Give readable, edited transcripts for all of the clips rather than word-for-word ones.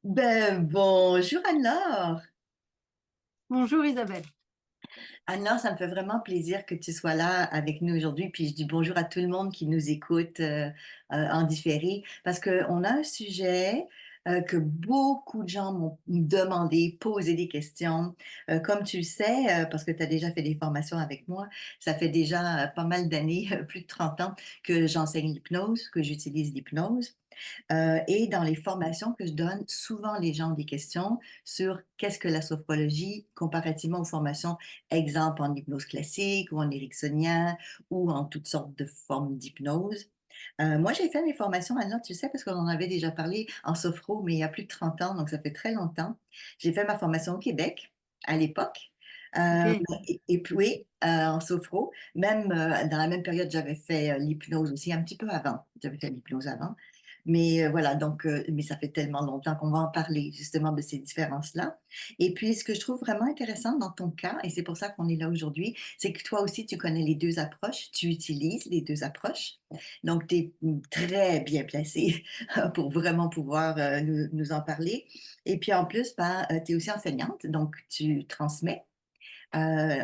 Ben, bonjour Anne-Laure. Bonjour Isabelle. Anne-Laure, ça me fait vraiment plaisir que tu sois là avec nous aujourd'hui. Puis je dis bonjour à tout le monde qui nous écoute en différé parce qu'on a un sujet que beaucoup de gens m'ont demandé, posé des questions. Comme tu le sais, parce que tu as déjà fait des formations avec moi, ça fait déjà pas mal d'années, plus de 30 ans que j'enseigne l'hypnose, que j'utilise l'hypnose. Et dans les formations que je donne, souvent les gens ont des questions sur qu'est-ce que la sophrologie comparativement aux formations, exemple en hypnose classique ou en ericksonien ou en toutes sortes de formes d'hypnose. Moi, j'ai fait mes formations maintenant, tu sais, parce qu'on en avait déjà parlé en sophro, mais il y a plus de 30 ans, donc ça fait très longtemps. J'ai fait ma formation au Québec à l'époque. Euh, Ok. et puis, oui, en sophro, même dans la même période, j'avais fait l'hypnose aussi, un petit peu avant. J'avais fait l'hypnose avant. Mais voilà, donc, mais ça fait tellement longtemps qu'on va en parler justement de ces différences-là. Et puis, ce que je trouve vraiment intéressant dans ton cas, et c'est pour ça qu'on est là aujourd'hui, c'est que toi aussi, tu connais les deux approches, tu utilises les deux approches. Donc, tu es très bien placé pour vraiment pouvoir nous en parler. Et puis, en plus, ben, tu es aussi enseignante, donc tu transmets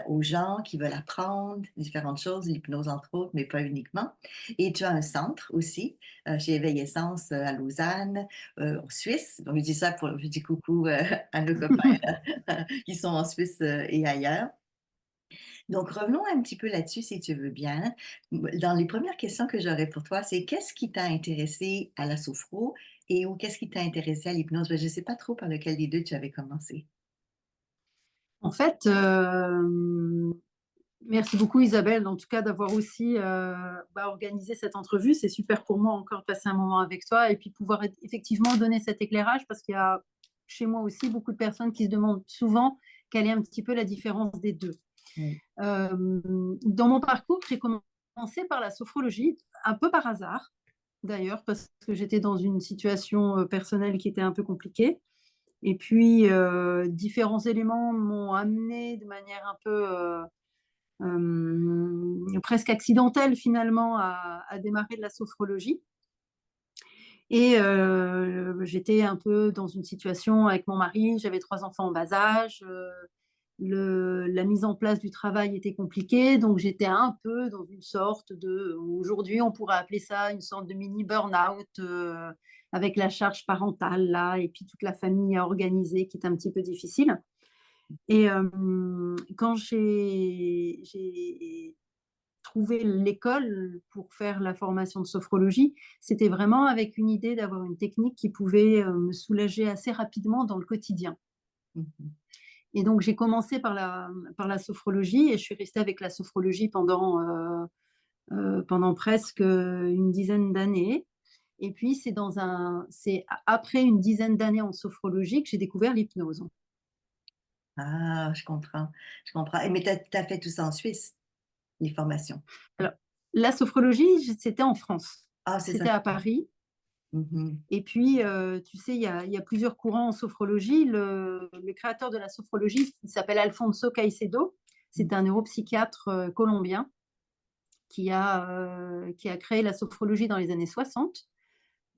aux gens qui veulent apprendre différentes choses, l'hypnose entre autres, mais pas uniquement. Et tu as un centre aussi chez Éveil Essence à Lausanne, en Suisse. Donc je dis ça pour, je dis coucou à nos copains qui sont en Suisse et ailleurs. Donc revenons un petit peu là-dessus si tu veux bien. Dans les premières questions que j'aurais pour toi, c'est qu'est-ce qui t'a intéressé à la sophro et ou qu'est-ce qui t'a intéressé à l'hypnose? Ben, je ne sais pas trop par lequel des deux tu avais commencé. En fait, merci beaucoup Isabelle, en tout cas d'avoir aussi organisé cette entrevue. C'est super pour moi encore de passer un moment avec toi et puis pouvoir effectivement donner cet éclairage parce qu'il y a chez moi aussi beaucoup de personnes qui se demandent souvent quelle est un petit peu la différence des deux. Oui. Dans mon parcours, j'ai commencé par la sophrologie, un peu par hasard d'ailleurs, parce que j'étais dans une situation personnelle qui était un peu compliquée. Et puis, différents éléments m'ont amené de manière un peu presque accidentelle finalement à démarrer de la sophrologie. Et j'étais un peu dans une situation avec mon mari, j'avais 3 enfants en bas âge, la mise en place du travail était compliquée, donc j'étais un peu dans une sorte de, aujourd'hui on pourrait appeler ça une sorte de mini burn-out avec la charge parentale là, et puis toute la famille à organiser qui est un petit peu difficile. Et quand j'ai trouvé l'école pour faire la formation de sophrologie, c'était vraiment avec une idée d'avoir une technique qui pouvait me soulager assez rapidement dans le quotidien. Mhm. Et donc j'ai commencé par la sophrologie et je suis restée avec la sophrologie pendant presque une dizaine d'années. Et puis c'est après une dizaine d'années en sophrologie que j'ai découvert l'hypnose. Ah, je comprends, je comprends. Et mais tu as fait tout ça en Suisse, les formations? Alors, la sophrologie, c'était en France. Ah, c'est ça. C'était à Paris. Mhm. Et puis, tu sais, il y a plusieurs courants en sophrologie. Le créateur de la sophrologie, il s'appelle Alfonso Caicedo. C'est un neuropsychiatre colombien qui a créé la sophrologie dans les années 60.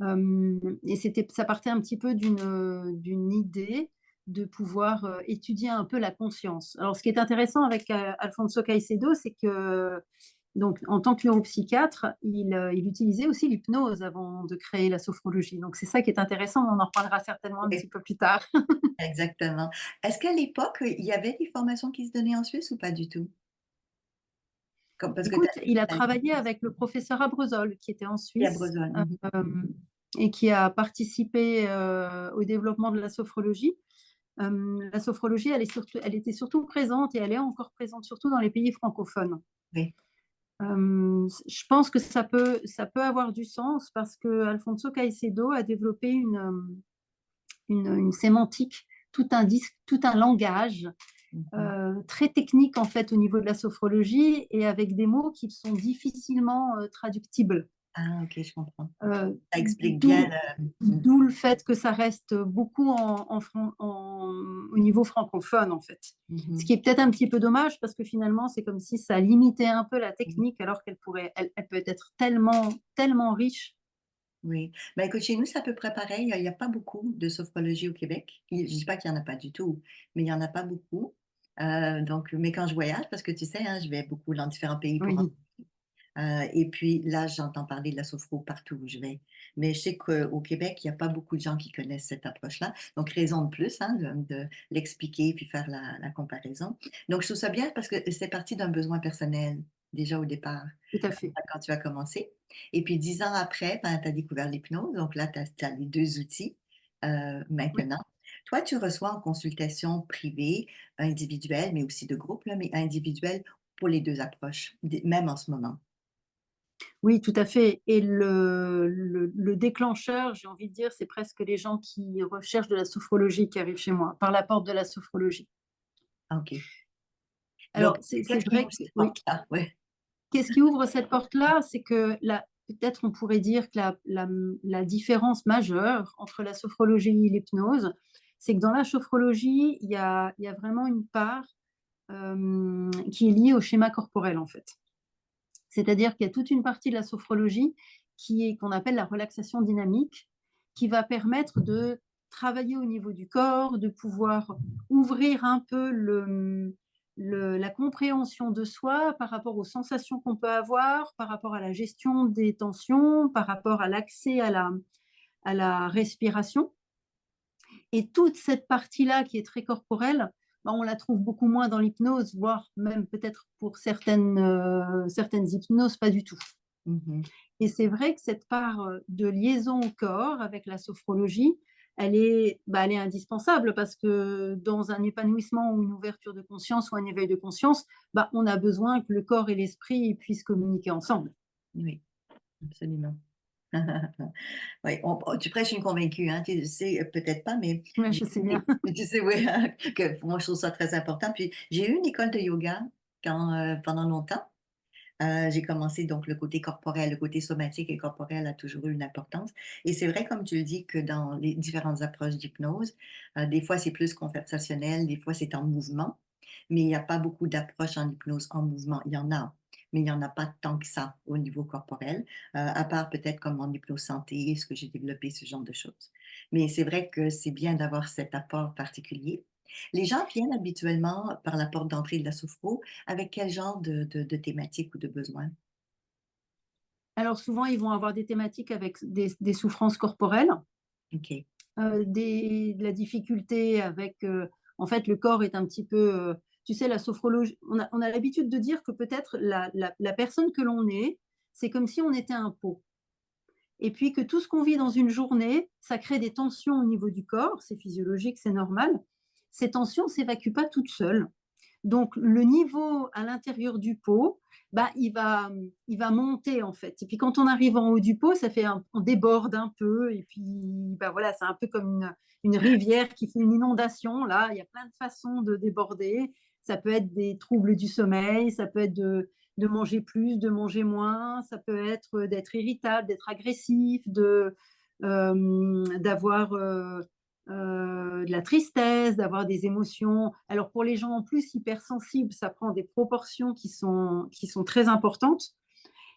Et ça partait un petit peu d'une idée de pouvoir étudier un peu la conscience. Alors, ce qui est intéressant avec Alfonso Caicedo, c'est que donc, en tant que neuropsychiatre, il utilisait aussi l'hypnose avant de créer la sophrologie. Donc, c'est ça qui est intéressant, on en reparlera certainement un Oui, petit peu plus tard. exactement. Est-ce qu'à l'époque, il y avait des formations qui se donnaient en Suisse ou pas du tout? Comme, parce que tu Écoute, il a as travaillé avec le professeur Abrezol, qui était en à Suisse, Brozone. Mhm. et qui a participé au développement de la sophrologie. La sophrologie, elle était surtout présente et elle est encore présente surtout dans les pays francophones. Oui. Je pense que ça peut avoir du sens parce que Alfonso Caicedo a développé une sémantique, tout un langage Mhm. très technique en fait au niveau de la sophrologie et avec des mots qui sont difficilement traductibles. Ah, ok, je comprends. Euh, Ça explique bien D'où le... d'où le fait que ça reste beaucoup au niveau francophone en fait. Ce Mhm. qui est peut-être un petit peu dommage parce que finalement c'est comme si ça limitait un peu la Mhm. technique alors elle peut être tellement tellement riche oui. Bah, écoute, chez nous, c'est à peu près pareil. Il y a pas beaucoup de sophrologie au Québec. Je dis pas qu'il y en a pas du tout, mais il y en a pas beaucoup. Donc mais quand je voyage, parce que tu sais, hein, je vais beaucoup dans différents pays pour Oui, et puis là, j'entends parler de la sophro partout où je vais. Mais je sais qu'au Québec, il y a pas beaucoup de gens qui connaissent cette approche-là. Donc raison de plus, hein, de l'expliquer puis faire la comparaison. Donc je trouve ça bien parce que c'est parti d'un besoin personnel, déjà au départ, tout à fait. quand tu as commencé. Et puis 10 ans après, ben, tu as découvert l'hypnose. Donc là, tu as les 2 outils, Oui. maintenant. Toi, tu reçois en consultation privée, individuelle, mais aussi de groupe, là, mais individuelle pour les 2 approches, d même en ce moment? Oui, tout à fait et le déclencheur, j'ai envie de dire, c'est presque les gens qui recherchent de la sophrologie qui arrivent chez moi, par la porte de la sophrologie. Ah, OK. Donc Alors c'est qu'est-ce qui vrai ouvre que cette oui, porte-là? Ouais. qu'est-ce qui ouvre cette porte-là? C'est que la peut-être on pourrait dire que la différence majeure entre la sophrologie et l'hypnose, c'est que dans la sophrologie, il y a vraiment une part, qui est liée au schéma corporel, en fait. C'est-à-dire qu'il y a toute une partie de la sophrologie qu'on appelle la relaxation dynamique, qui va permettre de travailler au niveau du corps, de pouvoir ouvrir un peu la compréhension de soi par rapport aux sensations qu'on peut avoir, par rapport à la gestion des tensions, par rapport à l'accès à la respiration. Et toute cette partie-là qui est très corporelle, ben, on la trouve beaucoup moins dans l'hypnose, voire même peut-être pour certaines hypnoses, pas du tout. Mmh. Et c'est vrai que cette part de liaison au corps avec la sophrologie, elle est indispensable parce que dans un épanouissement ou une ouverture de conscience ou un éveil de conscience, bah, on a besoin que le corps et l'esprit puissent communiquer ensemble. Oui, absolument. Oui, tu prêches une convaincue, hein, tu le sais, peut-être pas, mais Ouais, j'ai je sais bien. mais tu sais, oui, que moi, je trouve ça très important. Puis j'ai eu une école de yoga pendant longtemps. J'ai commencé donc le côté corporel, le côté somatique et corporel a toujours eu une importance et c'est vrai comme tu le dis que dans les différentes approches d'hypnose, des fois c'est plus conversationnel, des fois c'est en mouvement, mais il y a pas beaucoup d'approches en hypnose en mouvement. Il y en a, mais il y en a pas tant que ça au niveau corporel, à part peut-être comme en hypnose santé, ce que j'ai développé, ce genre de choses. Mais c'est vrai que c'est bien d'avoir cet apport particulier. Les gens viennent habituellement par la porte d'entrée de la sophro avec quel genre de thématique ou de besoin? Alors souvent, ils vont avoir des thématiques avec des souffrances corporelles, OK. de la difficulté avec, en fait, le corps est un petit peu, tu sais, la sophrologie, on a l'habitude de dire que peut-être la personne que l'on est, c'est comme si on était un pot et puis que tout ce qu'on vit dans une journée, ça crée des tensions au niveau du corps, c'est physiologique, c'est normal. Ces tensions ne s'évacuent pas toutes seules. Donc le niveau à l'intérieur du pot, bah, il va monter en fait. Et puis quand on arrive en haut du pot, on déborde un peu. Et puis bah, voilà, c'est un peu comme une rivière qui fait une inondation. Là, il y a plein de façons de déborder. Ça peut être des troubles du sommeil, ça peut être de manger plus, de manger moins, ça peut être d'être irritable, d'être agressif, d'avoir de la tristesse, d'avoir des émotions. Alors pour les gens en plus hypersensibles, ça prend des proportions qui sont très importantes.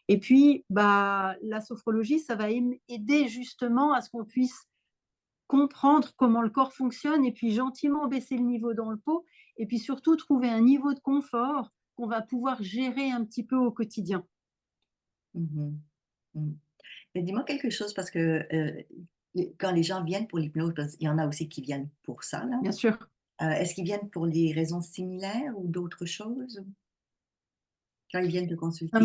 Et puis, bah, la sophrologie, ça va aider justement à ce qu'on puisse comprendre comment le corps fonctionne et puis gentiment baisser le niveau dans le pot et puis surtout trouver un niveau de confort qu'on va pouvoir gérer un petit peu au quotidien. Mmh. Mmh. Et dis-moi quelque chose parce que, quand les gens viennent pour l'hypnose, parce qu'il y en a aussi qui viennent pour ça là, Bien sûr. est-ce qu'ils viennent pour des raisons similaires ou d'autres choses? Quand ils viennent te consulter?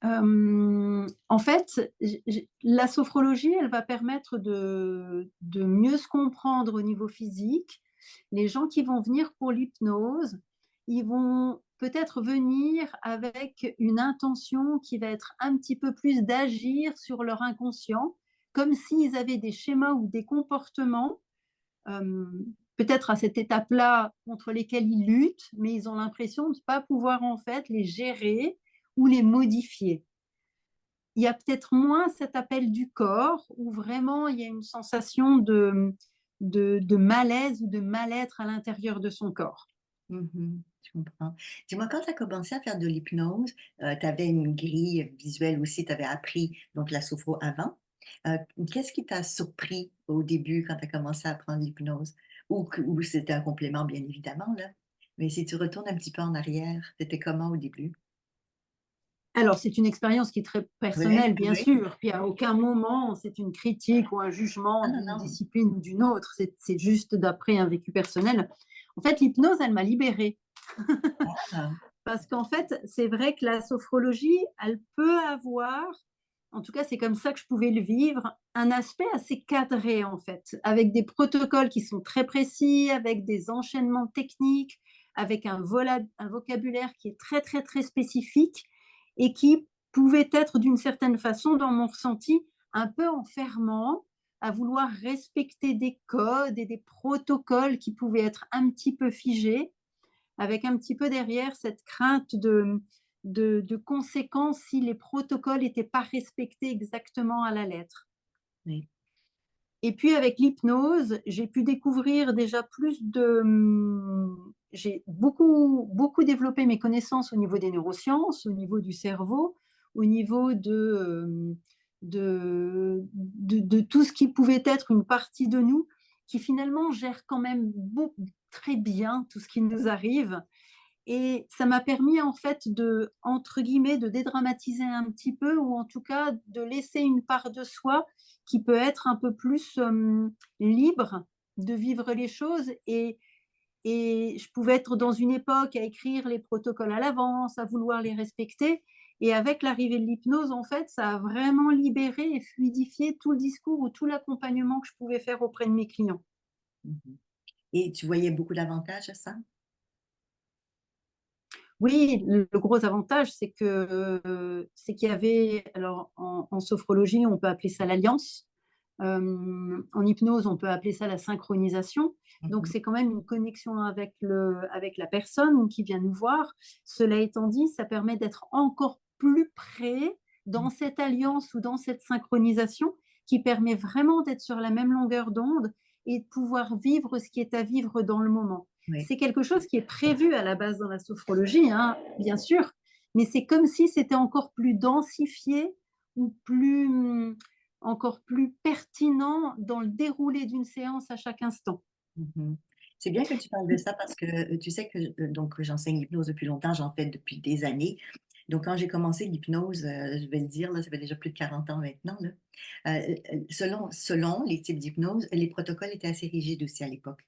Hem, En fait, la sophrologie, elle va permettre de mieux se comprendre au niveau physique. Les gens qui vont venir pour l'hypnose, ils vont peut-être venir avec une intention qui va être un petit peu plus d'agir sur leur inconscient, comme s'ils avaient des schémas ou des comportements, peut-être à cette étape-là, contre lesquels ils luttent, mais ils ont l'impression de ne pas pouvoir en fait les gérer ou les modifier. Il y a peut-être moins cet appel du corps où vraiment il y a une sensation de malaise ou de mal-être à l'intérieur de son corps. Mmh. Je comprends. Dis-moi, quand tu as commencé à faire de l'hypnose, tu avais une grille visuelle aussi, tu avais appris donc la sophro avant. Heu, Qu'est-ce qui t'a surpris au début quand tu as commencé à apprendre l'hypnose? Ou c'était un complément bien évidemment là, mais si tu retournes un petit peu en arrière, tu étais comment au début? Alors, c'est une expérience qui est très Oui, personnelle, bien oui. sûr, puis à aucun moment c'est une critique ou un jugement Non, non, d'une non. discipline ou d'une autre, c'est juste d'après un vécu personnel. En fait, l'hypnose, elle m'a libérée Ah! parce qu'en fait, c'est vrai que la sophrologie, elle peut avoir, en tout cas, c'est comme ça que je pouvais le vivre, un aspect assez cadré, en fait, avec des protocoles qui sont très précis, avec des enchaînements techniques, avec un vocabulaire qui est très, très, très spécifique et qui pouvait être, d'une certaine façon, dans mon ressenti, un peu enfermant, à vouloir respecter des codes et des protocoles qui pouvaient être un petit peu figés, avec un petit peu derrière cette crainte de conséquences si les protocoles n'étaient pas respectés exactement à la lettre. Oui. Et puis avec l'hypnose, j'ai pu découvrir déjà plus de, j'ai beaucoup, beaucoup développé mes connaissances au niveau des neurosciences, au niveau du cerveau, au niveau de tout ce qui pouvait être une partie de nous qui finalement gère quand même très bien tout ce qui nous arrive, et ça m'a permis en fait de, entre guillemets, de dédramatiser un petit peu, ou en tout cas de laisser une part de soi qui peut être un peu plus libre de vivre les choses. Et je pouvais être dans une époque à écrire les protocoles à l'avance, à vouloir les respecter. Et avec l'arrivée de l'hypnose, en fait, ça a vraiment libéré et fluidifié tout le discours ou tout l'accompagnement que je pouvais faire auprès de mes clients. Mmh. Et tu voyais beaucoup d'avantages à ça? Oui, le gros avantage, c'est qu'il y avait, alors en sophrologie, on peut appeler ça l'alliance. En hypnose, on peut appeler ça la synchronisation. Mmh Donc mh. c'est quand même une connexion avec la personne qui vient nous voir. Cela étant dit, ça permet d'être encore plus près dans Mmh. cette alliance ou dans cette synchronisation qui permet vraiment d'être sur la même longueur d'onde et de pouvoir vivre ce qui est à vivre dans le moment. Oui. C'est quelque chose qui est prévu à la base dans la sophrologie, hein, bien sûr, mais c'est comme si c'était encore plus densifié ou encore plus pertinent dans le déroulé d'une séance à chaque instant. Mmh. C'est bien que tu parles de ça parce que, tu sais que, donc j'enseigne l'hypnose depuis longtemps, j'en fais depuis des années. Donc quand j'ai commencé l'hypnose, je vais le dire là, ça fait déjà plus de 40 ans maintenant là. Selon les types d'hypnose, les protocoles étaient assez rigides aussi à l'époque.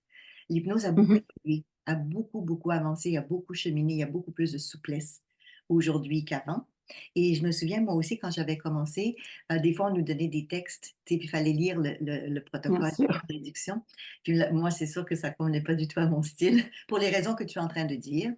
L'hypnose a beaucoup Mmh. évolué, a beaucoup, beaucoup avancé, a beaucoup cheminé, il y a beaucoup plus de souplesse aujourd'hui qu'avant. Et je me souviens moi aussi quand j'avais commencé, des fois on nous donnait des textes, tu sais, puis il fallait lire le Bien protocole sûr. d'introduction. Puis là, moi, c'est sûr que ça convenait pas du tout à mon style, pour les raisons que tu es en train de dire,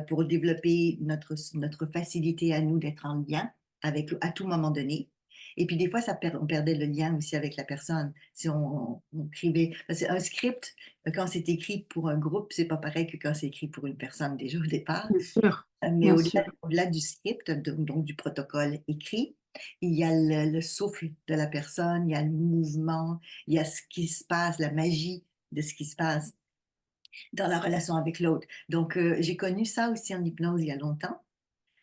pour développer notre facilité à nous d'être en lien avec à tout moment donné. Et puis des fois, on perdait le lien aussi avec la personne. Si on écrivait parce qu'un script, quand c'est écrit pour un groupe, c'est pas pareil que quand c'est écrit pour une personne déjà au départ. Bien sûr, Mais bien au-delà sûr. au-delà du script, donc du protocole écrit, il y a le souffle de la personne, il y a le mouvement, il y a ce qui se passe, la magie de ce qui se passe dans la relation avec l'autre. Donc j'ai connu ça aussi en hypnose il y a longtemps,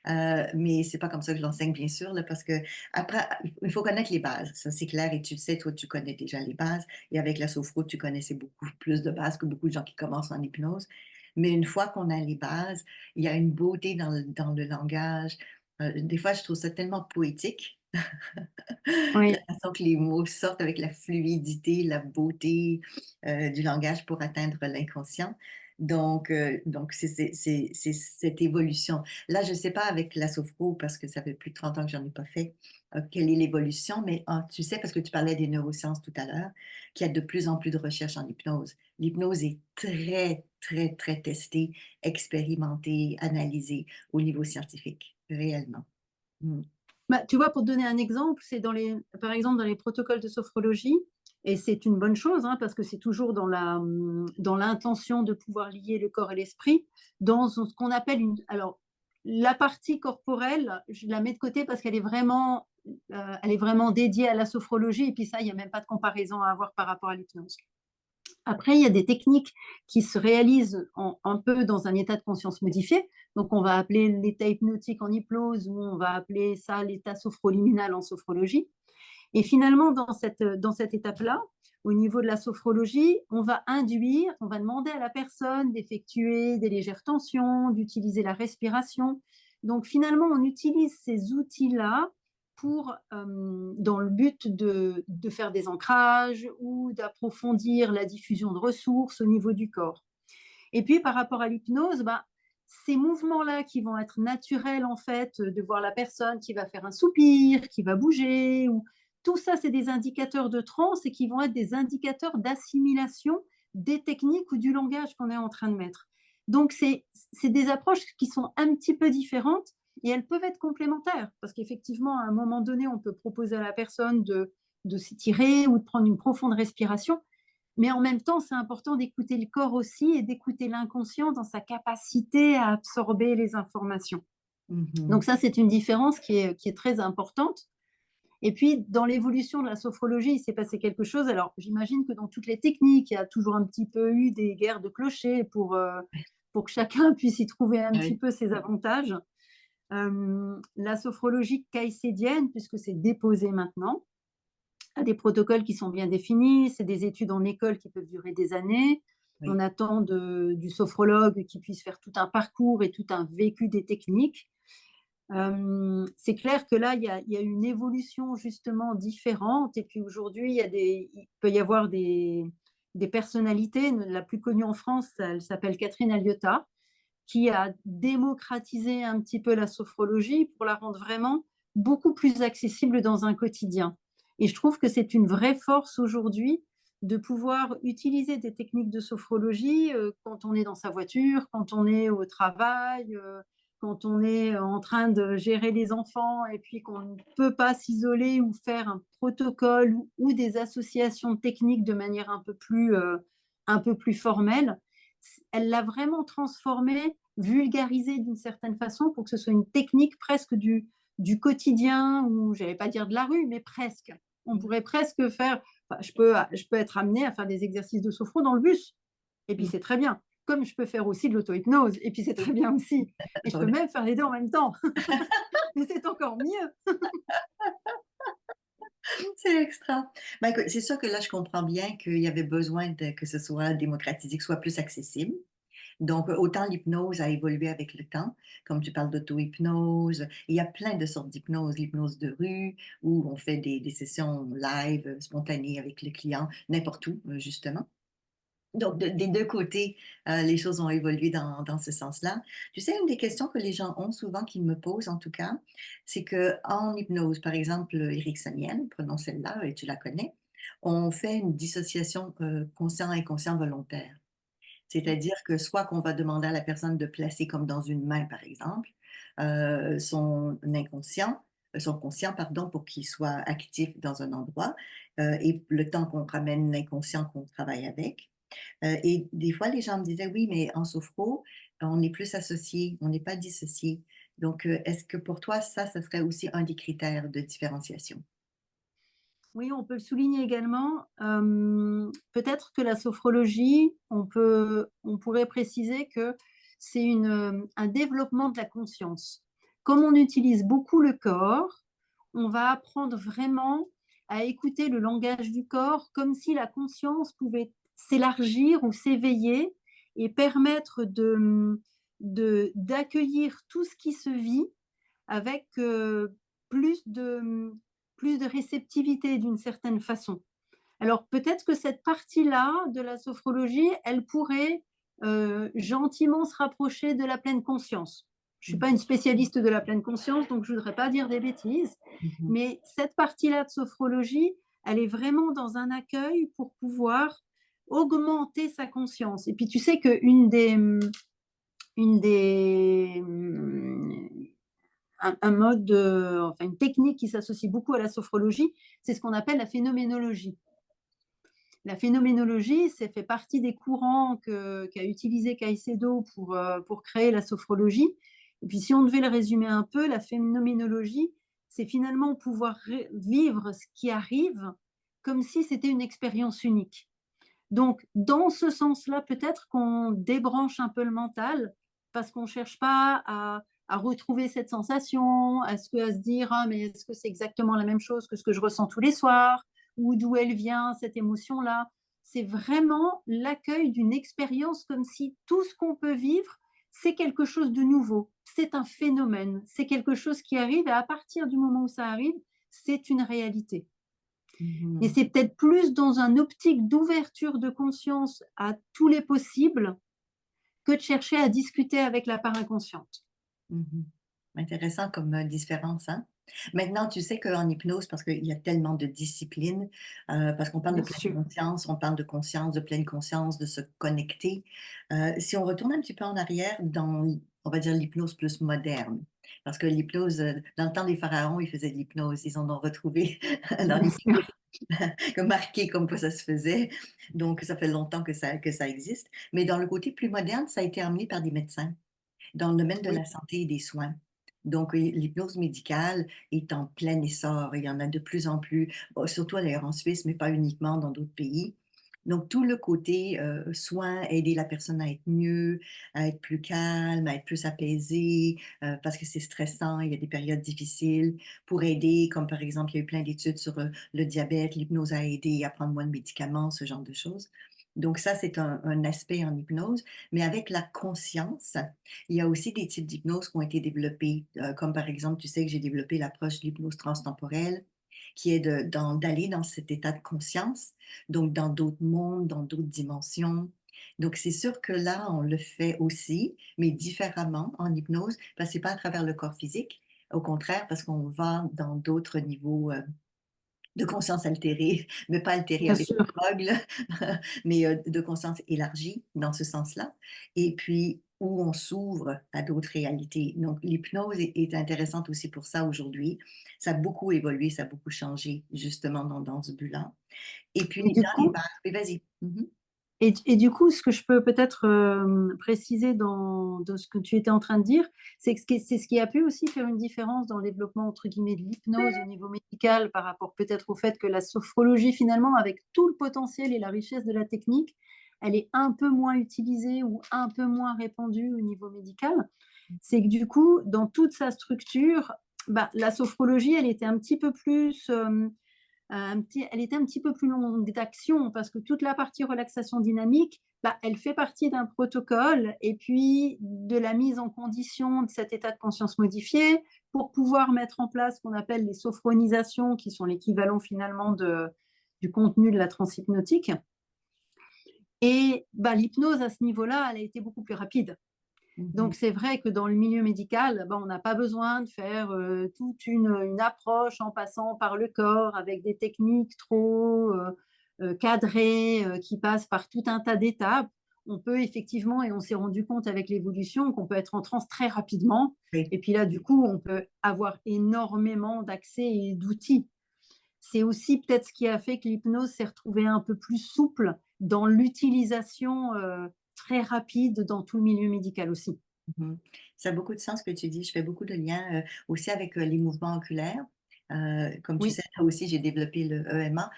mais c'est pas comme ça que je l'enseigne bien sûr là, parce qu'après il faut connaître les bases, ça c'est clair et tu le sais, toi tu connais déjà les bases et avec la sophro, tu connaissais beaucoup plus de bases que beaucoup de gens qui commencent en hypnose. Mais une fois qu'on a les bases, il y a une beauté dans le langage. Des fois, je trouve ça tellement poétique, la Oui. façon que les mots sortent avec la fluidité, la beauté, du langage pour atteindre l'inconscient. Donc c'est cette évolution. Là, je ne sais pas avec la sophro parce que ça fait plus de 30 ans que j'en ai pas fait, quelle est l'évolution, mais tu sais, parce que tu parlais des neurosciences tout à l'heure, qu'il y a de plus en plus de recherches en hypnose. L'hypnose est très, très, très testée, expérimentée, analysée au niveau scientifique, réellement. Mmh. Bah, tu vois, pour te donner un exemple, c'est par exemple, dans les protocoles de sophrologie, et c'est une bonne chose, hein, parce que c'est toujours dans l'intention de pouvoir lier le corps et l'esprit, dans ce qu'on appelle alors, la partie corporelle, je la mets de côté parce elle est vraiment dédiée à la sophrologie, et puis ça, il n'y a même pas de comparaison à avoir par rapport à l'hypnose. Après, il y a des techniques qui se réalisent un peu dans un état de conscience modifié. Donc, on va appeler l'état hypnotique en hypnose ou on va appeler ça l'état sophroliminal en sophrologie. Et finalement, dans cette étape-là, au niveau de la sophrologie, on va induire, on va demander à la personne d'effectuer des légères tensions, d'utiliser la respiration. Donc finalement, on utilise ces outils-là pour, dans le but de faire des ancrages ou d'approfondir la diffusion de ressources au niveau du corps. Et puis par rapport à l'hypnose, ben, ces mouvements-là qui vont être naturels en fait, de voir la personne qui va faire un soupir, qui va bouger, ou tout ça, c'est des indicateurs de transe et qui vont être des indicateurs d'assimilation des techniques ou du langage qu'on est en train de mettre. Donc c'est des approches qui sont un petit peu différentes et elles peuvent être complémentaires parce qu'effectivement, à un moment donné, on peut proposer à la personne de s'étirer ou de prendre une profonde respiration, mais en même temps, c'est important d'écouter le corps aussi et d'écouter l'inconscient dans sa capacité à absorber les informations. Mhm. Donc ça, c'est une différence qui est très importante. Et puis, dans l'évolution de la sophrologie, il s'est passé quelque chose. Alors, j'imagine que dans toutes les techniques, il y a toujours un petit peu eu des guerres de clochers pour que chacun puisse y trouver un petit Oui. peu ses avantages. La sophrologie caïcédienne, puisque c'est déposé maintenant, a des protocoles qui sont bien définis, c'est des études en école qui peuvent durer des années. On Oui. attend du sophrologue qui puisse faire tout un parcours et tout un vécu des techniques. C'est clair que là, il y a une évolution justement différente. Et puis aujourd'hui, il peut y avoir des personnalités. La plus connue en France, elle s'appelle Catherine Aliotta, qui a démocratisé un petit peu la sophrologie pour la rendre vraiment beaucoup plus accessible dans un quotidien. Et je trouve que c'est une vraie force aujourd'hui de pouvoir utiliser des techniques de sophrologie quand on est dans sa voiture, quand on est au travail, quand on est en train de gérer les enfants et puis qu'on ne peut pas s'isoler ou faire un protocole ou des associations techniques de manière un peu plus formelle. Elle l'a vraiment transformé, vulgarisé d'une certaine façon pour que ce soit une technique presque du quotidien, ou j'allais pas dire de la rue, mais presque. On pourrait presque faire, enfin, je peux être amenée à faire des exercices de sophro dans le bus, et puis Mhm. c'est très bien. Comme je peux faire aussi de l'auto-hypnose, et puis c'est très bien aussi. Et je peux Oui. même faire les deux en même temps. Mais c'est encore mieux. C'est extra. Ben, écoute, c'est sûr que là, je comprends bien qu'il y avait besoin que ce soit démocratisé, que ce soit plus accessible. Donc, autant l'hypnose a évolué avec le temps, comme tu parles d'auto-hypnose. Il y a plein de sortes d'hypnose. L'hypnose de rue, où on fait des sessions live, spontanées avec le client, n'importe où, justement. Donc, des deux côtés, les choses ont évolué dans ce sens-là. Tu sais, une des questions que les gens ont souvent, qu'ils me posent en tout cas, c'est qu'en hypnose, par exemple, ericksonienne, prenons celle-là et tu la connais, on fait une dissociation conscient-inconscient volontaire. C'est-à-dire que soit qu'on va demander à la personne de placer comme dans une main, par exemple, son conscient, pardon, pour qu'il soit actif dans un endroit, et le temps qu'on ramène l'inconscient qu'on travaille avec. Et des fois, les gens me disaient: «Oui, mais en sophro, on est plus associé, on n'est pas dissocié». Donc, est-ce que pour toi, ça serait aussi un des critères de différenciation? Oui, on peut le souligner également. Peut-être que la sophrologie, on pourrait préciser que c'est un développement de la conscience. Comme on utilise beaucoup le corps, on va apprendre vraiment à écouter le langage du corps comme si la conscience pouvait s'élargir ou s'éveiller et permettre d'accueillir tout ce qui se vit avec plus de, plus de réceptivité d'une certaine façon. Alors peut-être que cette partie-là de la sophrologie, elle pourrait gentiment se rapprocher de la pleine conscience. Je ne suis Mmh. pas une spécialiste de la pleine conscience, donc je ne voudrais pas dire des bêtises, Mmh. mais cette partie-là de sophrologie, elle est vraiment dans un accueil pour pouvoir augmenter sa conscience. Et puis tu sais une des un mode, enfin une technique qui s'associe beaucoup à la sophrologie, c'est ce qu'on appelle la phénoménologie. La phénoménologie, c'est fait partie des courants qu'a utilisé Caicedo pour créer la sophrologie. Et puis, si on devait le résumer un peu, la phénoménologie, c'est finalement pouvoir vivre ce qui arrive comme si c'était une expérience unique. Donc, dans ce sens-là, peut-être qu'on débranche un peu le mental parce qu'on ne cherche pas à retrouver cette sensation, à se dire: «Ah mais est-ce que c'est exactement la même chose que ce que je ressens tous les soirs? Ou d'où elle vient cette émotion-là?» C'est vraiment l'accueil d'une expérience comme si tout ce qu'on peut vivre, c'est quelque chose de nouveau. C'est un phénomène, c'est quelque chose qui arrive et à partir du moment où ça arrive, c'est une réalité. Et Mhm. c'est peut-être plus dans un optique d'ouverture de conscience à tous les possibles que de chercher à discuter avec la part inconsciente. Mhm. Intéressant comme différence, hein. Maintenant, tu sais qu'en hypnose, parce qu'il y a tellement de disciplines, parce qu'on parle de Bien pleine sûr. conscience, on parle de conscience, de pleine conscience, de se connecter. Si on retourne un petit peu en arrière dans, on va dire, l'hypnose plus moderne, parce que l'hypnose, dans le temps des pharaons, ils faisaient de l'hypnose, ils en ont retrouvé dans Bien les sûr. livres comme marqué comme quoi ça se faisait. Donc, ça fait longtemps que ça existe. Mais dans le côté plus moderne, ça a été amené par des médecins dans le domaine de Oui, la santé et des soins. Donc, l'hypnose médicale est en plein essor. Il y en a de plus en plus, bon, surtout d'ailleurs en Suisse, mais pas uniquement dans d'autres pays. Donc, tout le côté soin, aider la personne à être mieux, à être plus calme, à être plus apaisée, parce que c'est stressant, il y a des périodes difficiles, pour aider, comme par exemple, il y a eu plein d'études sur le diabète, l'hypnose a aidé à prendre moins de médicaments, ce genre de choses. Donc ça, c'est un aspect en hypnose. Mais avec la conscience, il y a aussi des types d'hypnose qui ont été développés, comme par exemple, tu sais que j'ai développé l'approche de l'hypnose transtemporelle, qui est d'aller dans cet état de conscience, donc dans d'autres mondes, dans d'autres dimensions. Donc c'est sûr que là, on le fait aussi, mais différemment en hypnose, parce que c'est pas à travers le corps physique, au contraire, parce qu'on va dans d'autres niveaux de conscience altérée, mais pas altérée bien avec sûr. la drogue, là, mais de conscience élargie dans ce sens-là. Et puis, où on s'ouvre à d'autres réalités. Donc, l'hypnose est intéressante aussi pour ça aujourd'hui. Ça a beaucoup évolué, ça a beaucoup changé, justement, dans ce but-là. Et puis, Et du dans les coup, bars, oui, vas-y. Mhm. et du coup, ce que je peux peut-être préciser dans ce que tu étais en train de dire, c'est ce qui a pu aussi faire une différence dans le développement entre guillemets de l'hypnose au niveau médical par rapport peut-être au fait que la sophrologie finalement, avec tout le potentiel et la richesse de la technique, elle est un peu moins utilisée ou un peu moins répandue au niveau médical. C'est que du coup, dans toute sa structure, bah, la sophrologie, elle était un petit peu plus elle était un petit peu plus longue d'action parce que toute la partie relaxation dynamique, bah, elle fait partie d'un protocole et puis de la mise en condition de cet état de conscience modifié pour pouvoir mettre en place ce qu'on appelle les sophronisations, qui sont l'équivalent finalement du contenu de la transhypnotique. Et bah, l'hypnose à ce niveau-là, elle a été beaucoup plus rapide. Mhm. Donc c'est vrai que dans le milieu médical, ben, on n'a pas besoin de faire toute une approche en passant par le corps avec des techniques trop cadrées qui passent par tout un tas d'étapes. On peut effectivement, et on s'est rendu compte avec l'évolution, qu'on peut être en transe très rapidement. Oui. Et puis là, du coup, on peut avoir énormément d'accès et d'outils. C'est aussi peut-être ce qui a fait que l'hypnose s'est retrouvée un peu plus souple dans l'utilisation très rapide dans tout le milieu médical aussi. Mhm. Ça a beaucoup de sens ce que tu dis. Je fais beaucoup de liens aussi avec les mouvements oculaires. Comme tu Oui, sais, là aussi, j'ai développé le EMA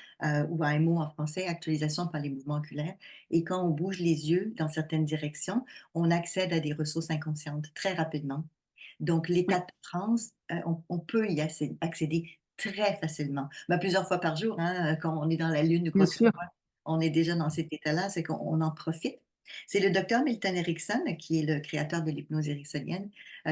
ou AMO en français, actualisation par les mouvements oculaires. Et quand on bouge les yeux dans certaines directions, on accède à des ressources inconscientes très rapidement. Donc, l'état oui. de transe, on peut y accéder très facilement. Ben, plusieurs fois par jour, hein, quand on est dans la lune ou Bien quoi que ce sûr, soit, on est déjà dans cet état-là, c'est qu'on en profite. C'est le docteur Milton Erickson, qui est le créateur de l'hypnose ericksonienne,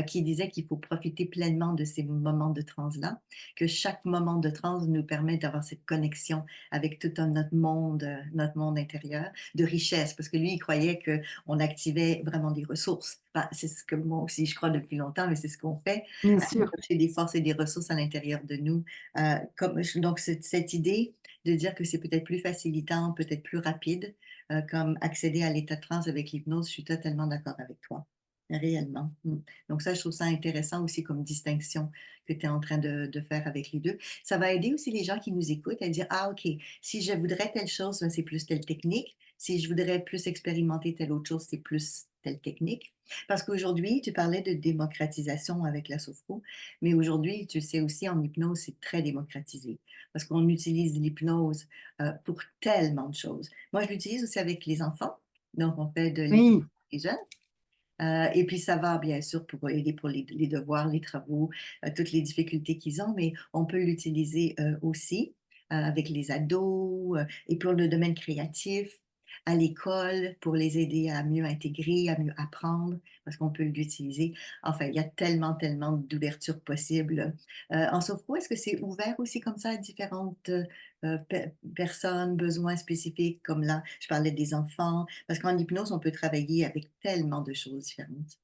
qui disait qu'il faut profiter pleinement de ces moments de transe-là, que chaque moment de transe nous permet d'avoir cette connexion avec tout notre monde intérieur, de richesse, parce que lui, il croyait qu'on activait vraiment des ressources. Ben, c'est ce que moi aussi, je crois depuis longtemps, mais c'est ce qu'on fait, bien aller sûr. chercher des forces et des ressources à l'intérieur de nous. Donc, cette idée de dire que c'est peut-être plus facilitant, peut-être plus rapide, comme accéder à l'état de transe avec l'hypnose, je suis totalement d'accord avec toi, réellement. Mm. Donc ça, je trouve ça intéressant aussi comme distinction que tu es en train de faire avec les deux. Ça va aider aussi les gens qui nous écoutent à dire, ah ok, si je voudrais telle chose, ben, c'est plus telle technique. Si je voudrais plus expérimenter telle autre chose, c'est plus telle technique. Parce qu'aujourd'hui, tu parlais de démocratisation avec la sophro, mais aujourd'hui, tu sais aussi, en hypnose, c'est très démocratisé parce qu'on utilise l'hypnose, pour tellement de choses. Moi, je l'utilise aussi avec les enfants, donc on fait de l'hypnose Oui, avec les jeunes. Et puis ça va bien sûr pour aider pour les devoirs, les travaux, toutes les difficultés qu'ils ont, mais on peut l'utiliser, aussi, avec les ados, et pour le domaine créatif, à l'école, pour les aider à mieux intégrer, à mieux apprendre, parce qu'on peut l'utiliser. Enfin, il y a tellement, tellement d'ouvertures possibles. En sophro, est-ce que c'est ouvert aussi comme ça à différentes, personnes, besoins spécifiques comme là, je parlais des enfants, parce qu'en hypnose, on peut travailler avec tellement de choses différentes.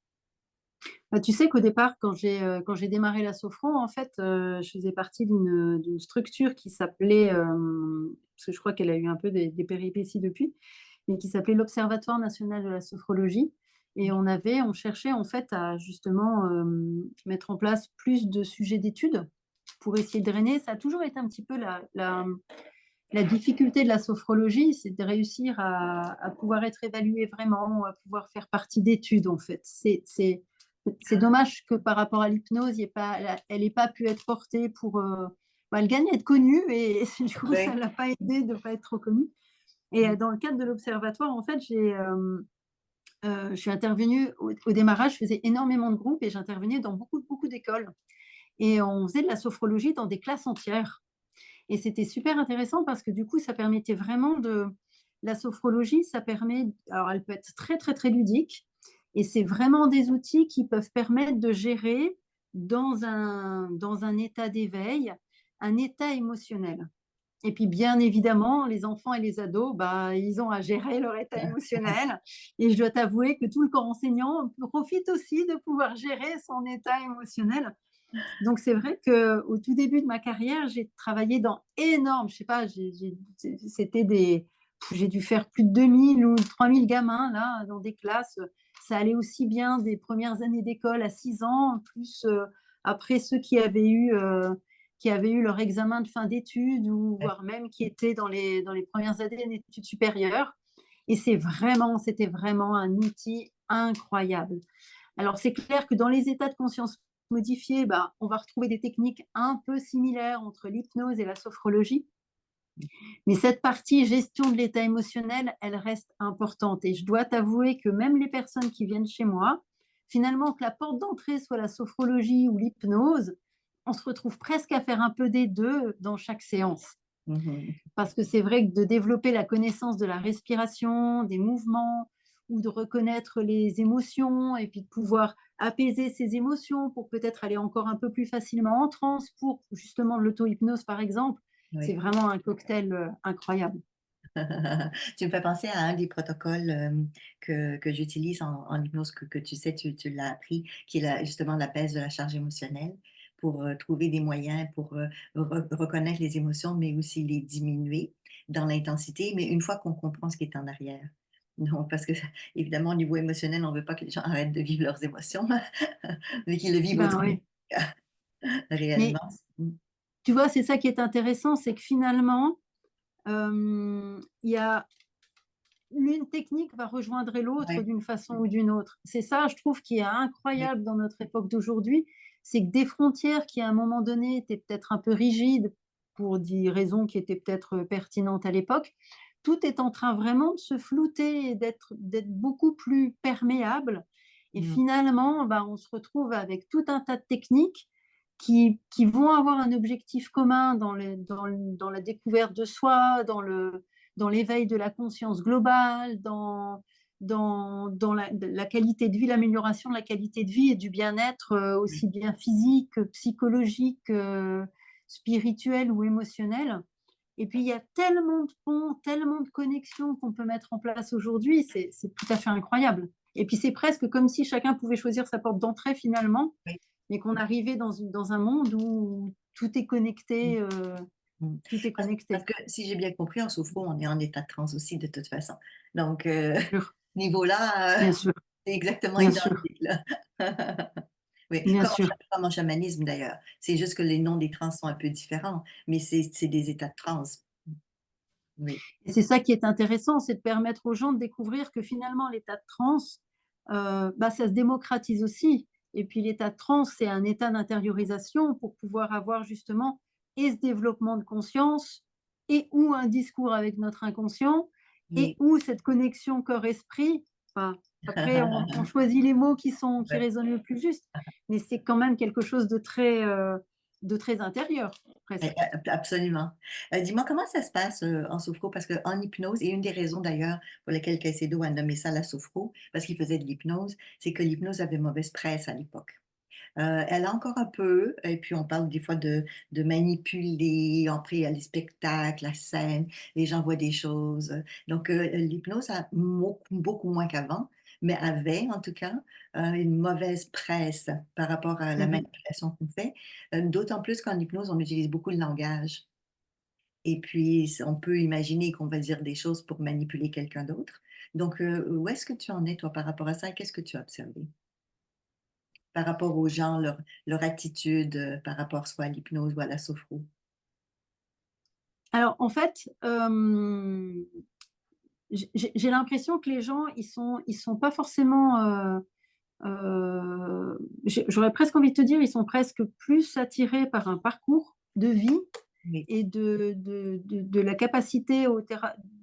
bah, tu sais qu'au départ, quand j'ai démarré la sophro, en fait, je faisais partie d'une structure qui s'appelait, parce que je crois qu'elle a eu un peu des péripéties depuis, mais qui s'appelait l'Observatoire national de la sophrologie, et on cherchait en fait à justement, mettre en place plus de sujets d'études pour essayer de drainer. Ça a toujours été un petit peu la difficulté de la sophrologie, c'est de réussir à pouvoir être évalué vraiment, à pouvoir faire partie d'études, en fait. C'est dommage que par rapport à l'hypnose, elle ait pas pu être portée pour, bah, elle gagne à être connue et du coup, ça Oui, l'a pas aidée de pas être trop connue. Et mmh, dans le cadre de l'observatoire, en fait, je suis intervenue au démarrage, je faisais énormément de groupes et j'intervenais dans beaucoup, beaucoup d'écoles, et on faisait de la sophrologie dans des classes entières. Et c'était super intéressant parce que du coup, ça permettait vraiment de la sophrologie, ça permet, alors elle peut être très, très, très ludique, et c'est vraiment des outils qui peuvent permettre de gérer dans un état d'éveil, un état émotionnel. Et puis, bien évidemment, les enfants et les ados, bah, ils ont à gérer leur état émotionnel, et je dois t'avouer que tout le corps enseignant profite aussi de pouvoir gérer son état émotionnel. Donc c'est vrai qu'au tout début de ma carrière, j'ai travaillé dans énorme, je sais pas, c'était j'ai dû faire plus de 2000 ou 3000 gamins là, dans des classes. Ça allait aussi bien des premières années d'école à 6 ans, plus, après ceux qui avaient eu leur examen de fin d'études, ou ouais. voire même qui étaient dans les premières années d'études supérieures, et c'était vraiment un outil incroyable. Alors, c'est clair que dans les états de conscience modifiés, bah, on va retrouver des techniques un peu similaires entre l'hypnose et la sophrologie. Mais cette partie gestion de l'état émotionnel, elle reste importante. Et je dois t'avouer que même les personnes qui viennent chez moi, finalement, que la porte d'entrée soit la sophrologie ou l'hypnose, on se retrouve presque à faire un peu des deux dans chaque séance. Mmh. Parce que c'est vrai que de développer la connaissance de la respiration, des mouvements, ou de reconnaître les émotions et puis de pouvoir apaiser ces émotions pour peut-être aller encore un peu plus facilement en transe pour justement l'auto-hypnose, par exemple, c'est Oui. vraiment un cocktail, incroyable. Tu me fais penser à un des protocoles, que j'utilise en hypnose que tu sais, tu l'as appris, qui est la justement la baisse de la charge émotionnelle pour, trouver des moyens pour, reconnaître les émotions, mais aussi les diminuer dans l'intensité, mais une fois qu'on comprend ce qui est en arrière. Donc parce que évidemment au niveau émotionnel, on ne veut pas que les gens arrêtent de vivre leurs émotions, mais qu'ils le vivent Ben autrement oui, mais réellement. Mmh. tu vois, c'est ça qui est intéressant, c'est que finalement, il y a l'une technique va rejoindre l'autre Ouais. d'une façon ou d'une autre. C'est ça, je trouve, qui est Oui. incroyable dans notre époque d'aujourd'hui, c'est que des frontières qui, à un moment donné, étaient peut-être un peu rigides pour des raisons qui étaient peut-être pertinentes à l'époque, tout est en train vraiment de se flouter et d'être beaucoup plus perméable. Et Mmh. finalement, bah, on se retrouve avec tout un tas de techniques qui vont avoir un objectif commun dans la découverte de soi, dans l'éveil de la conscience globale, dans la qualité de vie, l'amélioration de la qualité de vie et du bien-être, Ouais. aussi bien physique que psychologique, spirituel ou émotionnel. Et puis il y a tellement de ponts, tellement de connexions qu'on peut mettre en place aujourd'hui, c'est tout à fait incroyable. Et puis c'est presque comme si chacun pouvait choisir sa porte d'entrée finalement, Oui. mais qu'on arrivait dans un monde où tout est connecté, Mmh. tout est Parce connecté. que si j'ai bien compris, en sophro, on est en état de transe aussi de toute façon. Donc Sûr, niveau-là, bien sûr, c'est exactement bien sûr, identique là. Oui, bien sûr. comme en chamanisme d'ailleurs. C'est juste que les noms des trans sont un peu différents, mais c'est des états de transe. Oui. Et c'est ça qui est intéressant, c'est de permettre aux gens de découvrir que finalement l'état de transe, bah, ça se démocratise aussi. Et puis l'état de transe, c'est un état d'intériorisation pour pouvoir avoir justement et ce développement de conscience et ou un discours avec notre inconscient et Oui. ou cette connexion corps-esprit. Enfin, après, on choisit les mots qui Ouais. résonnent le plus juste, mais c'est quand même quelque chose de très intérieur, presque. Absolument. Dis-moi comment ça se passe, en sophro? Parce qu'en hypnose et une des raisons d'ailleurs pour lesquelles Caicedo a nommé ça la sophro, parce qu'il faisait de l'hypnose, c'est que l'hypnose avait mauvaise presse à l'époque. Elle a encore un peu et puis on parle des fois de manipuler, après il y a les spectacles, la scène, les gens voient des choses, donc l'hypnose a beaucoup moins qu'avant, mais avait en tout cas, une mauvaise presse par rapport à la Mmh mh. manipulation qu'on fait, d'autant plus qu'en hypnose, on utilise beaucoup le langage et puis on peut imaginer qu'on va dire des choses pour manipuler quelqu'un d'autre, donc où est-ce que tu en es toi par rapport à ça et qu'est-ce que tu as observé? Par rapport aux gens, leur attitude, par rapport soit à l'hypnose ou à la sophro. Alors en fait, j'ai l'impression que les gens, ils sont pas forcément, j'aurais presque envie de te dire, ils sont presque plus attirés par un parcours de vie Oui, et de la capacité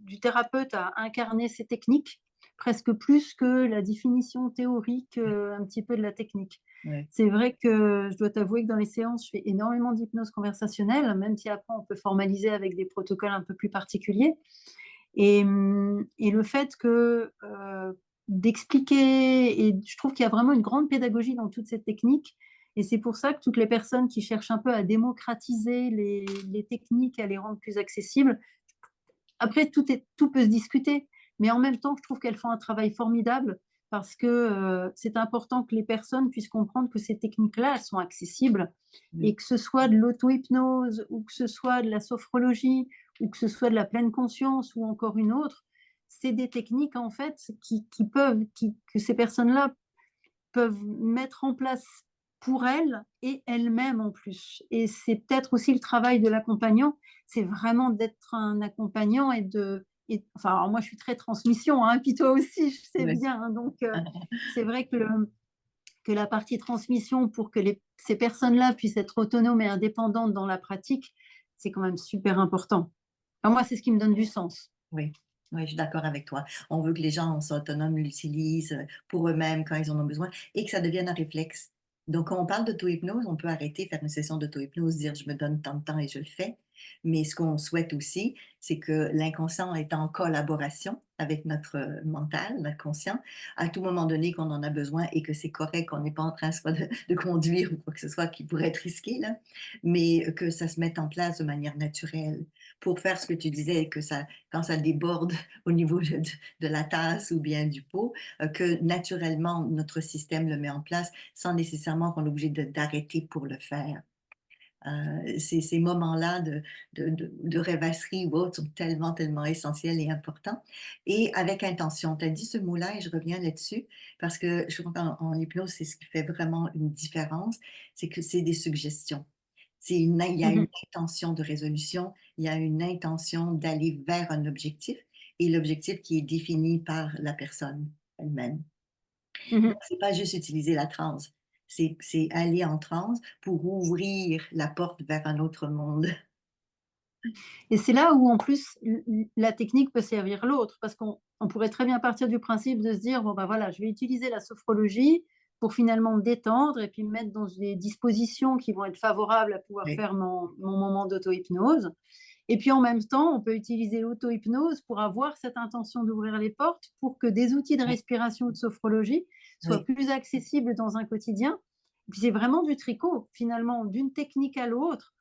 du thérapeute à incarner ses techniques, presque plus que la définition théorique, un petit peu de la technique. ouais. C'est vrai que je dois t'avouer que dans les séances, je fais énormément d'hypnose conversationnelle, même si après on peut formaliser avec des protocoles un peu plus particuliers. Et le fait que, d'expliquer et je trouve qu'il y a vraiment une grande pédagogie dans toute cette technique et c'est pour ça que toutes les personnes qui cherchent un peu à démocratiser les techniques, à les rendre plus accessibles, après tout peut se discuter, mais en même temps, je trouve qu'elles font un travail formidable parce que, c'est important que les personnes puissent comprendre que ces techniques-là, elles sont accessibles Oui, et que ce soit de l'auto-hypnose ou que ce soit de la sophrologie ou que ce soit de la pleine conscience ou encore une autre, c'est des techniques en fait que ces personnes-là peuvent mettre en place pour elles et elles-mêmes en plus. Et c'est peut-être aussi le travail de l'accompagnant, c'est vraiment d'être un accompagnant enfin, alors moi je suis très transmission, hein, puis toi aussi, je sais ouais. bien, hein, donc c'est vrai que la partie transmission pour que ces personnes-là puissent être autonomes et indépendantes dans la pratique, c'est quand même super important. Enfin, moi, c'est ce qui me donne du sens. Oui, oui, je suis d'accord avec toi. On veut que les gens soient autonomes, l'utilisent, pour eux-mêmes quand ils en ont besoin et que ça devienne un réflexe. Donc quand on parle d'auto-hypnose, on peut arrêter, faire une session d'auto-hypnose, dire: «Je me donne tant de temps et je le fais». Mais ce qu'on souhaite aussi, c'est que l'inconscient est en collaboration avec notre, mental, notre conscient, à tout moment donné qu'on en a besoin et que c'est correct, qu'on n'est pas en train soit de conduire ou quoi que ce soit qui pourrait être risqué là, mais que ça se mette en place de manière naturelle pour faire ce que tu disais, que ça quand ça déborde au niveau de la tasse ou bien du pot, que naturellement notre système le met en place sans nécessairement qu'on est obligé d'arrêter pour le faire. Ces moments-là de rêvasserie ou autres sont tellement, tellement essentiels et importants et avec intention. Tu as dit ce mot-là et je reviens là-dessus parce que je trouve qu'en hypnose, c'est ce qui fait vraiment une différence, c'est que c'est des suggestions. Il y a une Mmh. intention de résolution, il y a une intention d'aller vers un objectif et l'objectif qui est défini par la personne elle-même. Mmh. Donc c'est pas juste utiliser la transe, c'est aller en transe pour ouvrir la porte vers un autre monde. Et c'est là où en plus la technique peut servir l'autre, parce qu'on pourrait très bien partir du principe de se dire: «Bon, bah, voilà, je vais utiliser la sophrologie pour finalement me détendre et puis me mettre dans des dispositions qui vont être favorables à pouvoir Oui, faire mon moment d'auto-hypnose». Et puis en même temps, on peut utiliser l'auto-hypnose pour avoir cette intention d'ouvrir les portes pour que des outils de oui, respiration ou de sophrologie soient oui. plus accessibles dans un quotidien. Et puis c'est vraiment du tricot finalement, d'une technique à l'autre.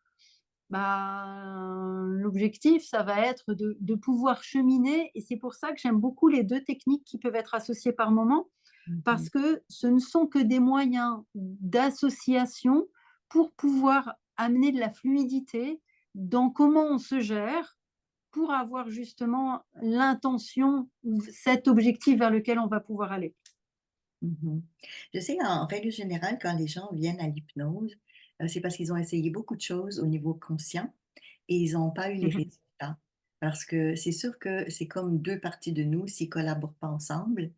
Bah, l'objectif, ça va être de pouvoir cheminer et c'est pour ça que j'aime beaucoup les 2 techniques qui peuvent être associées par moment, Mmh parce mh. que ce ne sont que des moyens d'association pour pouvoir amener de la fluidité dans comment on se gère, pour avoir justement l'intention ou cet objectif vers lequel on va pouvoir aller. Mmh. Je sais en règle générale, quand les gens viennent à l'hypnose, c'est parce qu'ils ont essayé beaucoup de choses au niveau conscient et ils ont pas eu les Mmh mh. résultats. Parce que c'est sûr que c'est comme 2 parties de nous, s'ils collaborent pas ensemble,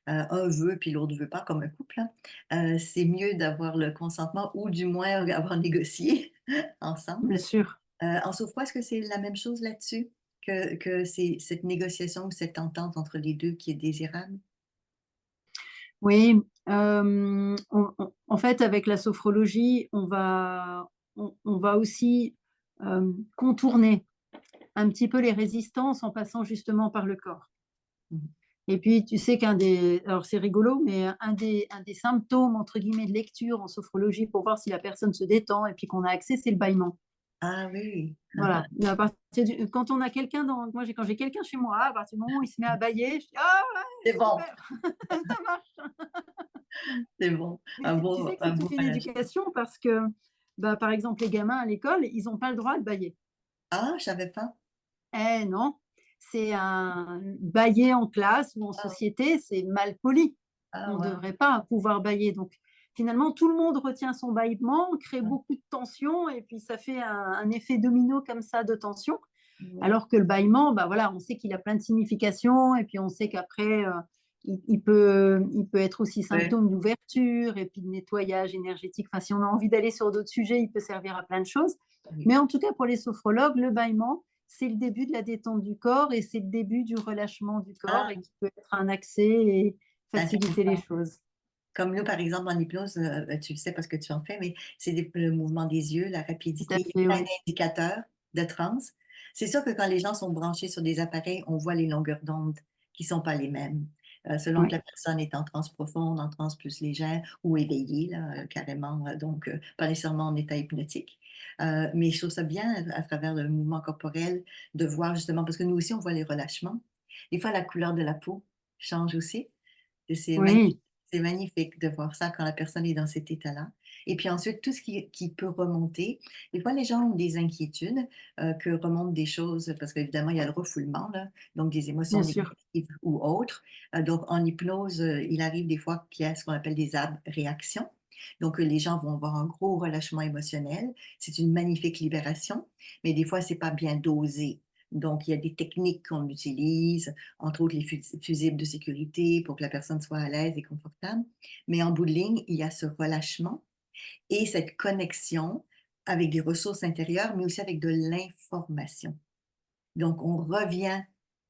un veut puis l'autre veut pas, comme un couple, hein, c'est mieux d'avoir le consentement ou du moins avoir négocié bien ensemble. sûr. En sophro, est-ce que c'est la même chose là-dessus? Que c'est cette négociation ou cette entente entre les 2 qui est désirable? Oui, en fait, avec la sophrologie, on va aussi, contourner un petit peu les résistances en passant justement par le corps. Mmh. Et puis, tu sais qu'un des alors c'est rigolo, mais un des «symptômes» entre guillemets de lecture en sophrologie pour voir si la personne se détend et puis qu'on a accès, c'est le bâillement. Ah oui, Voilà, mais à partir du quand on a quelqu'un dans moi j'ai quand j'ai quelqu'un chez moi, à partir du moment où il se met à bâiller, je dis: «Ah c'est ouais, bon, super, ça marche». c'est bon, Mais tu sais que un c'est beau toute une relâche. éducation parce que, bah, par exemple, les gamins à l'école, ils ont pas le droit de bâiller. Ah, je savais pas. Eh non, c'est un bâiller en classe ou en Ah, société, c'est mal poli. ah On ne wow, devrait pas pouvoir bâiller. Donc, finalement, tout le monde retient son bâillement, crée ouais, beaucoup de tension et puis ça fait un effet domino comme ça de tension. oui, Alors que le bâillement, bah, voilà, on sait qu'il a plein de significations et puis on sait qu'après, il peut être aussi ouais, symptôme d'ouverture et puis de nettoyage énergétique. Enfin, si on a envie d'aller sur d'autres sujets, il peut servir à plein de choses. oui. Mais en tout cas, pour les sophrologues, le bâillement, c'est le début de la détente du corps et c'est le début du relâchement du corps et Ah, qui peut être un accès et c'est faciliter les intéressant. choses. Comme nous, par exemple, en hypnose, tu le sais parce que tu en fais, mais c'est le mouvement des yeux, la Tout à rapidité, il y fait, a plein oui. d'indicateurs de transe. C'est sûr que quand les gens sont branchés sur des appareils, on voit les longueurs d'onde qui sont pas les mêmes, selon que Oui, la personne est en transe profonde, en transe plus légère ou éveillée là, carrément, donc pas nécessairement en état hypnotique. Mais je trouve ça bien à travers le mouvement corporel de voir justement parce que nous aussi on voit les relâchements. Des fois la couleur de la peau change aussi et oui, c'est magnifique de voir ça quand la personne est dans cet état-là et puis ensuite tout ce qui peut remonter. Des fois, les gens ont des inquiétudes, que remontent des choses parce qu'évidemment, il y a le refoulement là, donc des émotions bien sûr. négatives ou autres. Donc en hypnose, il arrive des fois qu'il y a ce qu'on appelle des abréactions. Donc, les gens vont avoir un gros relâchement émotionnel. C'est une magnifique libération, mais des fois, c'est pas bien dosé. Donc, il y a des techniques qu'on utilise, entre autres les fusibles de sécurité pour que la personne soit à l'aise et confortable. Mais en bout de ligne, il y a ce relâchement et cette connexion avec des ressources intérieures, mais aussi avec de l'information. Donc, on revient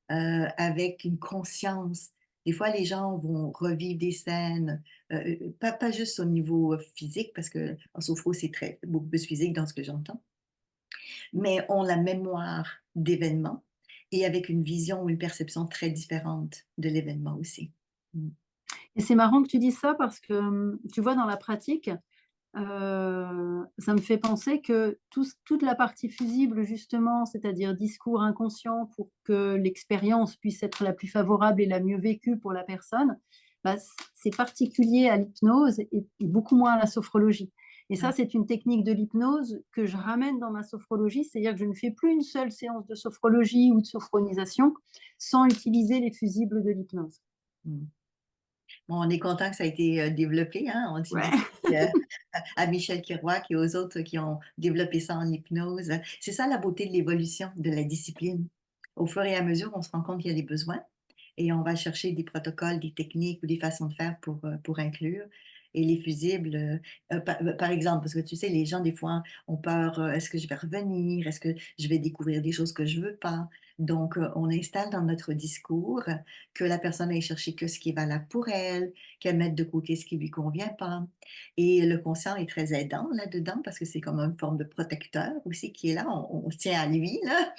avec une conscience. Des fois, les gens vont revivre des scènes, pas juste au niveau physique, parce qu'en sophro, c'est très beaucoup plus physique dans ce que j'entends, mais ont la mémoire d'événements et avec une vision ou une perception très différente de l'événement aussi. Mmh. Et c'est marrant que tu dises ça parce que, tu vois, dans la pratique, ça me fait penser que toute la partie fusible justement, c'est-à-dire discours inconscient pour que l'expérience puisse être la plus favorable et la mieux vécue pour la personne, bah, c'est particulier à l'hypnose et beaucoup moins à la sophrologie. Et ça, Ah, c'est une technique de l'hypnose que je ramène dans ma sophrologie, c'est-à-dire que je ne fais plus une seule séance de sophrologie ou de sophronisation sans utiliser les fusibles de l'hypnose. mmh. Bon, on est content que ça a été, développé, hein. On dit Ouais. merci, à Michel Kerouac et aux autres qui ont développé ça en hypnose. C'est ça la beauté de l'évolution de la discipline. Au fur et à mesure, on se rend compte qu'il y a des besoins et on va chercher des protocoles, des techniques ou des façons de faire pour inclure et les fusibles, par exemple, parce que tu sais, les gens des fois ont peur, «Est-ce que je vais revenir? Est-ce que je vais découvrir des choses que je veux pas?» Donc, on installe dans notre discours que la personne aille chercher que ce qui est valable pour elle, qu'elle mette de côté ce qui lui convient pas et le conscient est très aidant là-dedans parce que c'est comme une forme de protecteur aussi qui est là, on se tient à lui là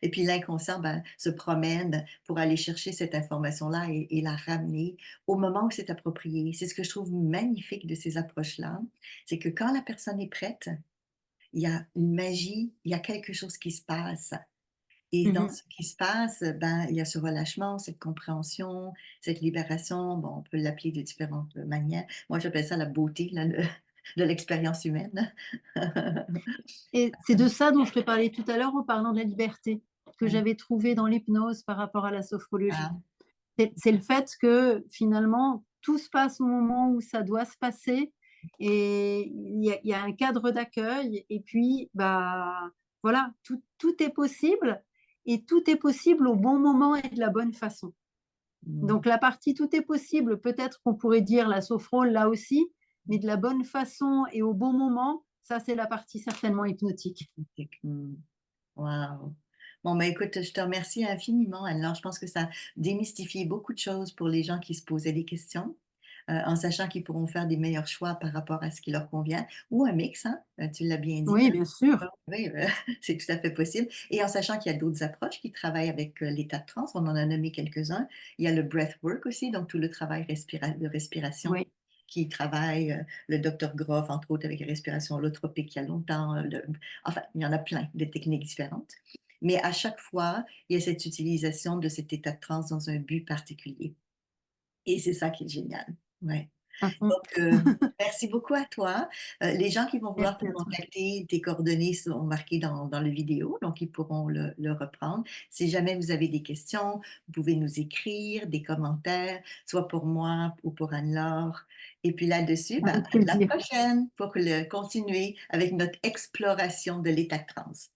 et puis l'inconscient, ben, se promène pour aller chercher cette information-là et la ramener au moment où c'est approprié. C'est ce que je trouve magnifique de ces approches-là, c'est que quand la personne est prête, il y a une magie, il y a quelque chose qui se passe et dans Mmh. ce qui se passe, ben, il y a ce relâchement, cette compréhension, cette libération. Bon, on peut l'appeler de différentes manières. Moi, j'appelle ça la beauté là, de l'expérience humaine. Et c'est de ça dont je te parlais tout à l'heure en parlant de la liberté, que Ouais. j'avais trouvée dans l'hypnose par rapport à la sophrologie. Ah, C'est le fait que finalement, tout se passe au moment où ça doit se passer et il y a un cadre d'accueil et puis, bah, voilà, tout est possible et tout est possible au bon moment et de la bonne façon. Mmh. Donc la partie tout est possible, peut-être qu'on pourrait dire la sophro là aussi, mais de la bonne façon et au bon moment, ça c'est la partie certainement hypnotique. Mmh. Waouh! Bon, bah, écoute, je te remercie infiniment. Alors, je pense que ça a démystifié beaucoup de choses pour les gens qui se posaient des questions, en sachant qu'ils pourront faire des meilleurs choix par rapport à ce qui leur convient ou un mix, hein, tu l'as bien dit, Oui, hein. bien sûr. Oui, c'est tout à fait possible et en sachant qu'il y a d'autres approches qui travaillent avec, l'état de transe, on en a nommé quelques-uns. Il y a le breathwork aussi, donc tout le travail de respiration Oui, qui travaille, le docteur Groff, entre autres, avec la respiration holotropique il y a longtemps, enfin, il y en a plein de techniques différentes. Mais à chaque fois, il y a cette utilisation de cet état de transe dans un but particulier et c'est ça qui est génial. Ouais. à fond. Donc, merci beaucoup à toi. Les gens qui vont vouloir te Merci à toi. contacter, tes coordonnées sont marquées dans le vidéo, donc ils pourront le reprendre. Si jamais vous avez des questions, vous pouvez nous écrire des commentaires, soit pour moi ou pour Anne-Laure. Et puis là-dessus, ben, Avec à la plaisir. prochaine pour continuer avec notre exploration de l'état de transe.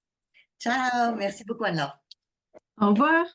Ciao, merci beaucoup Anne-Laure. Au revoir.